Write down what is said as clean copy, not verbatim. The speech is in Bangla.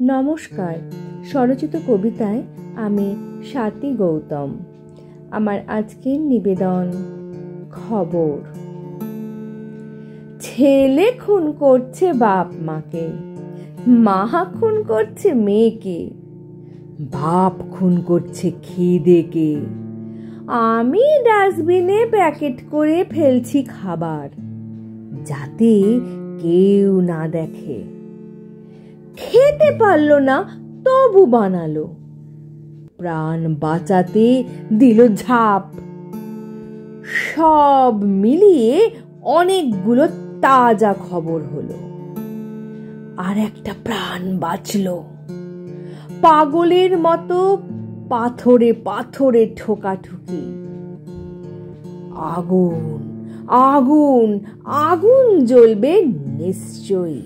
নমস্কার, স্বরচিত কবিতায় আমি স্বাতী গৌতম। আমার আজকের নিবেদন খবর। ছেলে খুন করছে বাপ মাকে, মা খুন করছে মেয়েকে, বাপ খুন করছে খিদেকে। আমি ডাস্টবিনে প্যাকেট করে ফেলছি খাবার, যাতে কেউ না দেখে। খেতে পারলো না তবু বানালো, প্রাণ বাঁচাতে দিল ঝাঁপ। সব মিলিয়ে অনেকগুলো তাজা খবর হলো, আর একটা প্রাণ বাঁচলো। পাগলের মতো পাথরে পাথরে ঠোকাঠুকি। আগুন আগুন আগুন জ্বলবে নিশ্চয়ই।